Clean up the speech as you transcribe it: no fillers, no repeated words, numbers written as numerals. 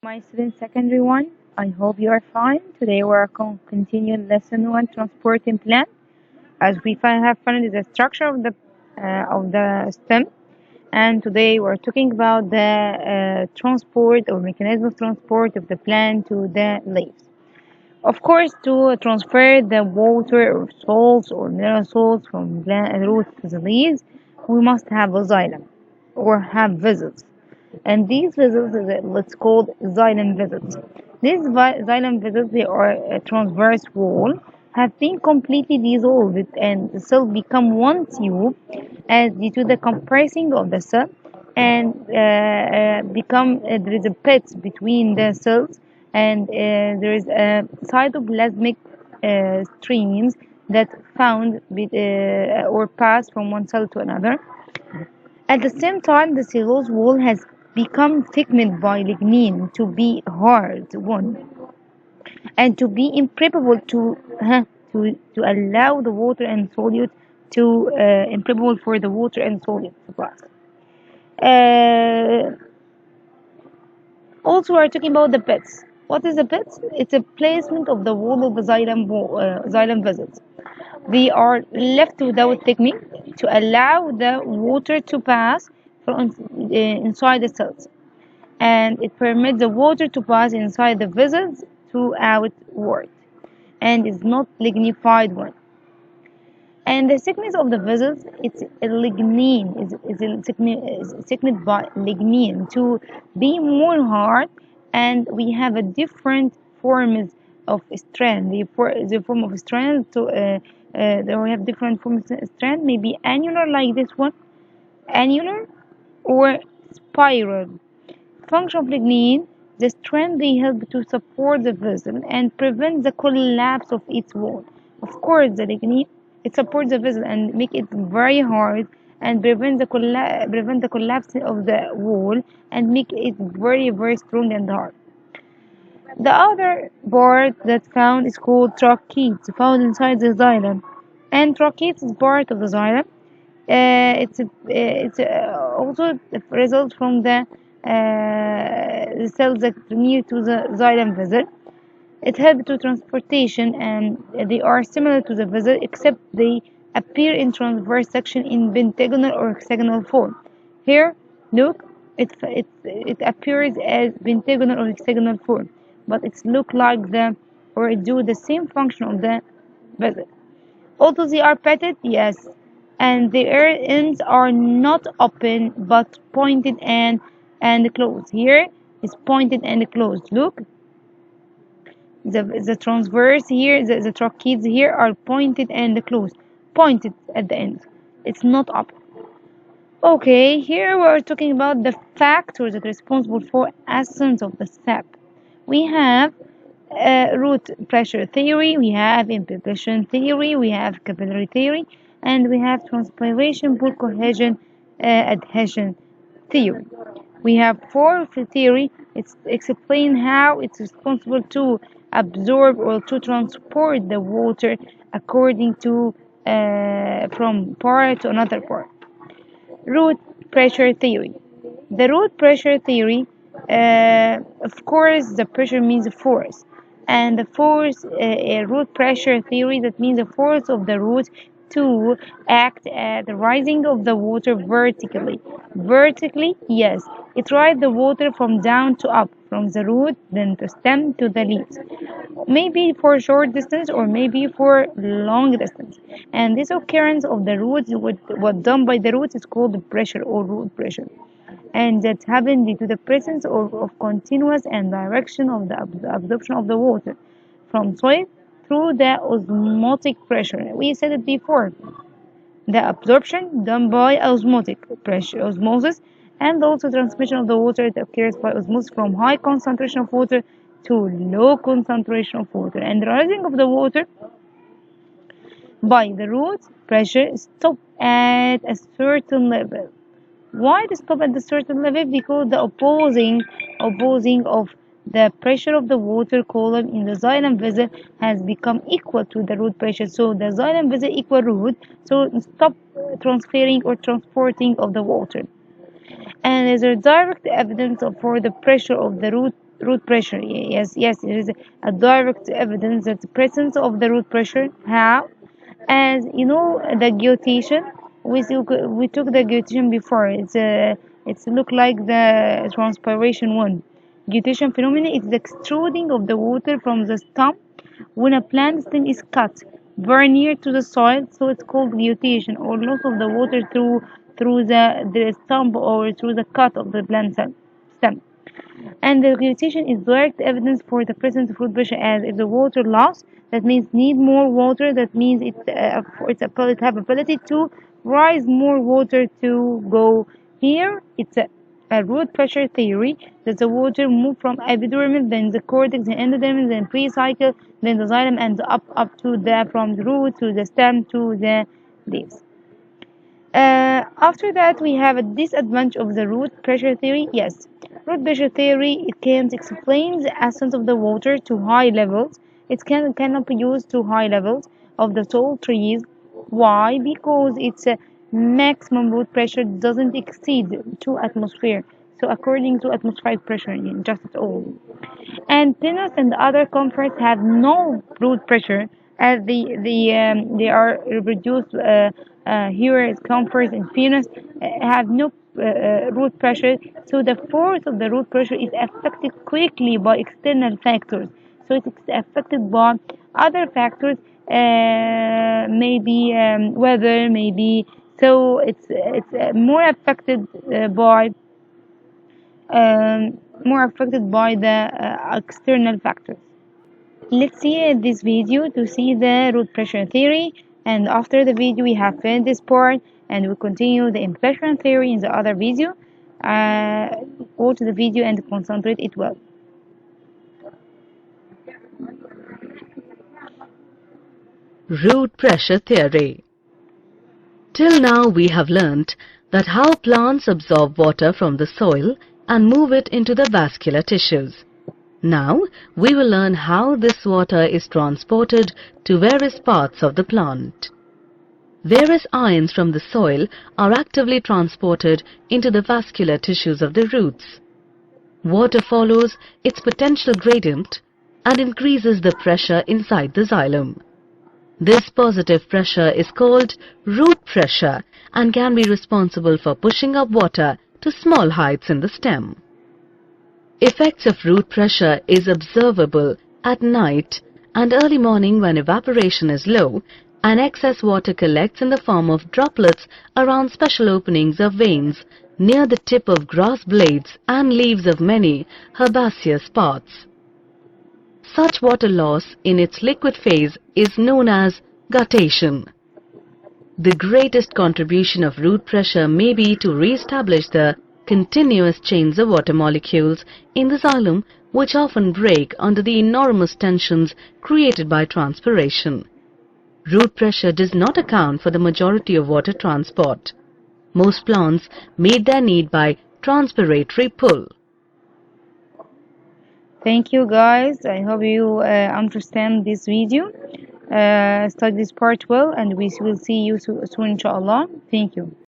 My student secondary one. I hope you are fine. Today we are continuing lesson one, transporting plan. As we have found the structure of the stem, and today we're talking about the transport or mechanism of transport of the plant to the leaves. Of course, to transfer the water or salts or mineral salts from plant root to the leaves, we must have a xylem or have vessels. And these vessels is what's called xylem vessels. These xylem vessels, they are a transverse wall, have been completely dissolved and the cell become one tube as due to the compressing of the cell and become there is a pit between the cells and there is a cytoplasmic streams that found or pass from one cell to another. At the same time, the cellulose wall has become thickened by lignin to be hard one and to be impermeable to allow the water and solute to impermeable for the water and solute to pass. Uh, Also, we're talking about the pits. What is a pit? It's a placement of the wall of the xylem vessels. They are left without thickening to allow the water to pass from inside the cells, and it permits the water to pass inside the vessels to outward, and is not lignified one. And the thickness of the vessels, it's a lignin, is thickened by lignin to be more hard, and we have a different forms of strand. The form of strand, we have different forms of strand, maybe annular like this one, annular, or spiral. Function of lignin, the strand they help to support the vessel and prevent the collapse of its wall. Of course, the lignin it supports the vessel and make it very hard and prevent the collapse of the wall and make it very strong and hard. The other part that found is called tracheids, found inside the xylem, and tracheids is part of the xylem. It's also results from the cells that are near to the xylem vessel. It helps to transportation and they are similar to the vessel except they appear in transverse section in pentagonal or hexagonal form. Here, look, it appears as pentagonal or hexagonal form, but it's look like or it do the same function of the vessel. Although they are petted, yes, and their ends are not open but pointed and closed. Here is pointed and closed. Look, the transverse here, the tracheids here are pointed and closed, pointed at the end. It's not up. Okay, here we're talking about the factors that are responsible for absence of the sap. We have root pressure theory, we have imbibition theory, we have capillary theory, and we have transpiration pool cohesion adhesion theory. We have fourth theory. It's explain how it's responsible to absorb or to transport the water according to from part to another part. Root pressure theory. The root pressure theory, of course, the pressure means force, and the force, root pressure theory, that means the force of the root to act at the rising of the water vertically. Vertically, yes, it rises the water from down to up, from the root, then to stem to the leaves. Maybe for short distance or maybe for long distance. And this occurrence of the roots, what done by the roots is called pressure or root pressure. And that happens due to the presence of continuous and direction of the absorption of the water from soil through the osmotic pressure. We said it before. The absorption done by osmotic pressure, osmosis, and also transmission of the water that occurs by osmosis from high concentration of water to low concentration of water. And the rising of the water by the root pressure stop at a certain level. Why they stop at a certain level? Because the opposing of the pressure of the water column in the xylem vessel has become equal to the root pressure. So the xylem vessel equal root, so stop transferring or transporting of the water. And there's a direct evidence for the pressure of the root root pressure. Yes, there is a direct evidence that the presence of the root pressure. How? As you know, the gyotation, we took the gyotation before. It's look like the transpiration one. Gyotation phenomenon is the extruding of the water from the stem when a plant stem is cut very near to the soil, so it's called gyotation, or loss of the water through the stump or through the cut of the plant stem. And the glycation is direct evidence for the presence of root pressure, as if the water loss, that means need more water, that means its ability have ability to rise more water to go here. It's a root pressure theory that the water move from epidermis, then the cortex, then endodermis, then pre-cycle, then the xylem, and up to the from the root to the stem to the leaves. After that, we have a disadvantage of the root pressure theory. Yes, root pressure theory, it can't explain the ascent of the water to high levels. Cannot be used to high levels of the tall trees. Why? Because its maximum root pressure doesn't exceed 2 atmosphere. So according to atmospheric pressure, just at all. And pinus and other comforts have no root pressure, as they are reproduced here. Comforts and pinus have no root pressure, so the force of the root pressure is affected quickly by external factors. So it's affected by other factors, maybe weather, maybe. So it's more affected by the external factors. Let's see this video to see the root pressure theory, and after the video we have finished this part and we continue the impression theory in the other video. Go to the video and concentrate it well. Root pressure theory. Till now we have learnt that how plants absorb water from the soil and move it into the vascular tissues. Now we will learn how this water is transported to various parts of the plant. Various ions from the soil are actively transported into the vascular tissues of the roots. Water follows its potential gradient and increases the pressure inside the xylem. This positive pressure is called root pressure and can be responsible for pushing up water to small heights in the stem. Effects of root pressure is observable at night and early morning when evaporation is low and excess water collects in the form of droplets around special openings of veins near the tip of grass blades and leaves of many herbaceous plants. Such water loss in its liquid phase is known as guttation. The greatest contribution of root pressure may be to re-establish the continuous chains of water molecules in the xylem, which often break under the enormous tensions created by transpiration. Root pressure does not account for the majority of water transport. Most plants meet their need by transpiratory pull. Thank you guys. I hope you understand this video. Study this part well, and we will see you soon inshallah. Thank you.